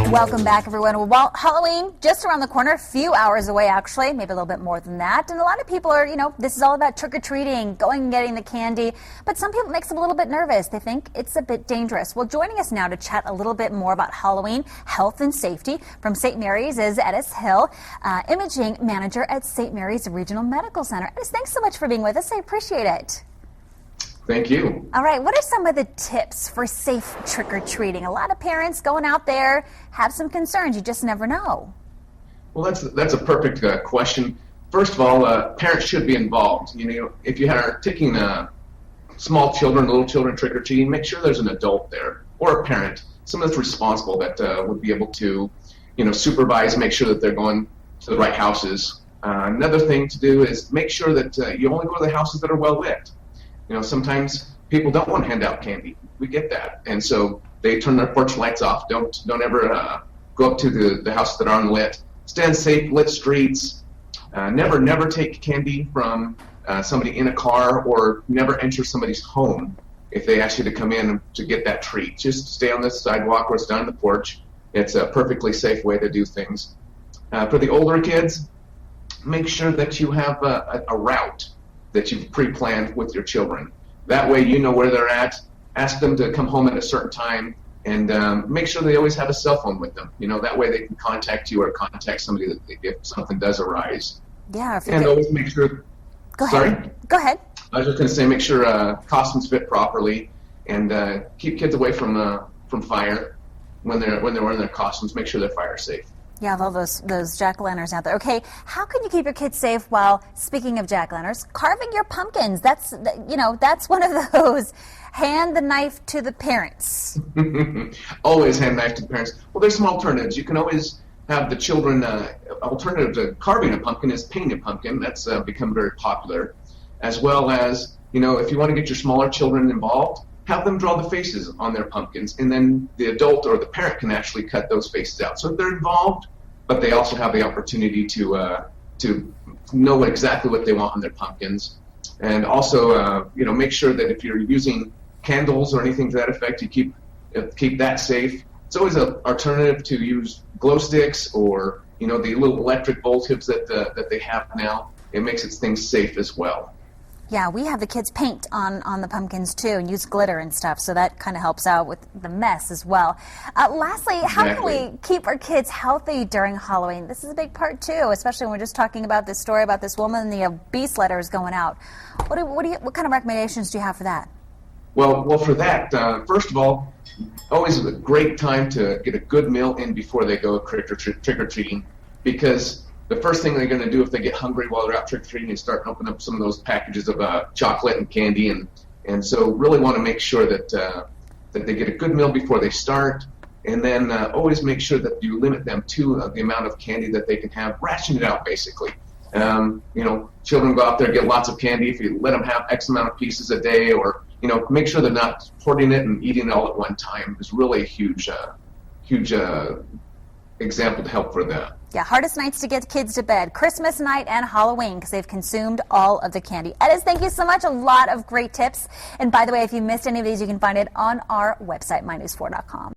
Welcome back, everyone. Well, Halloween just around the corner, a few hours away, actually, maybe a little bit more than that. And a lot of people are, this is all about trick-or-treating, going and getting the candy. But some people, it makes them a little bit nervous. They think it's a bit dangerous. Well, joining us now to chat a little bit more about Halloween health and safety from St. Mary's is Eddis Hill, imaging manager at St. Mary's Regional Medical Center. Eddis, thanks so much for being with us. I appreciate it. Thank you. All right, what are some of the tips for safe trick-or-treating? A lot of parents going out there have some concerns. You just never know. Well, that's a perfect question. First of all, parents should be involved. If you are taking small children, little children trick-or-treating, make sure there's an adult there or a parent, someone that's responsible that would be able to, supervise, make sure that they're going to the right houses. Another thing to do is make sure that you only go to the houses that are well lit. Sometimes people don't want to hand out candy. We get that. And so they turn their porch lights off. Don't ever go up to the houses that aren't lit. Stay on safe, lit streets. Never take candy from somebody in a car, or never enter somebody's home if they ask you to come in to get that treat. Just stay on the sidewalk or stay on the porch. It's a perfectly safe way to do things. For the older kids, make sure that you have a route that you've pre-planned with your children. That way you know where they're at. Ask them to come home at a certain time, and make sure they always have a cell phone with them. That way they can contact you or contact somebody if something does arise. Yeah. And always make sure. Go ahead. Go ahead. I was just going to say, make sure costumes fit properly, and keep kids away from fire when they're wearing their costumes. Make sure they're fire safe. Yeah, all those jack-o'-lanterns out there. Okay, how can you keep your kids safe while, speaking of jack-o'-lanterns, carving your pumpkins? That's one of those. Hand the knife to the parents. Always hand the knife to the parents. Well, there's some alternatives. You can always have the children. Alternative to carving a pumpkin is painting a pumpkin. That's become very popular. As well as, if you want to get your smaller children involved, have them draw the faces on their pumpkins, and then the adult or the parent can actually cut those faces out. So if they're involved, but they also have the opportunity to know exactly what they want on their pumpkins. And also, make sure that if you're using candles or anything to that effect, you keep that safe. It's always an alternative to use glow sticks or the little electric bowl tips that they have now. It makes things safe as well. Yeah, we have the kids paint on the pumpkins too and use glitter and stuff, so that kind of helps out with the mess as well. Lastly, how can we keep our kids healthy during Halloween? This is a big part too, especially when we're just talking about this story about this woman and the obese letters going out. What kind of recommendations do you have for that? Well, for that, first of all, always a great time to get a good meal in before they go trick-or-treating, because the first thing they're going to do if they get hungry while they're out trick-or-treating is start opening up some of those packages of chocolate and candy, and so really want to make sure that they get a good meal before they start, and then always make sure that you limit them to the amount of candy that they can have. Ration it out, basically. Children go out there, get lots of candy. If you let them have X amount of pieces a day, or make sure they're not hoarding it and eating it all at one time, is really a huge example to help for that. Yeah, hardest nights to get kids to bed, Christmas night and Halloween, because they've consumed all of the candy. Eddis, thank you so much. A lot of great tips. And by the way, if you missed any of these, you can find it on our website, mynews4.com.